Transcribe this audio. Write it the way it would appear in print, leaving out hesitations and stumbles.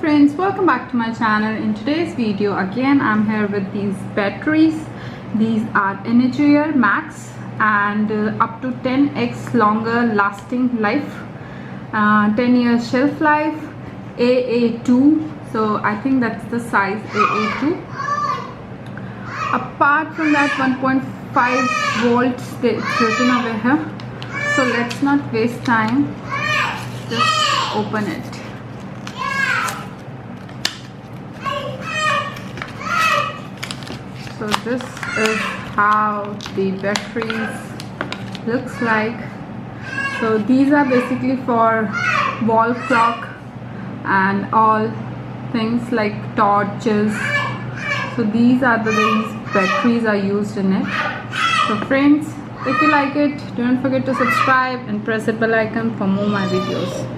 friends, welcome back to my channel. In today's video again I'm here with these batteries. These are Energizer Max and up to 10x longer lasting life, 10 years shelf life, AA2, so I think that's the size, AA2. Apart from that, 1.5 volts it's written over here. So let's not waste time, just open it. So this is how the batteries looks like. So these are basically for wall clock and all things like torches. So these batteries are used in it. So friends, if you like it, don't forget to subscribe and press the bell icon for more my videos.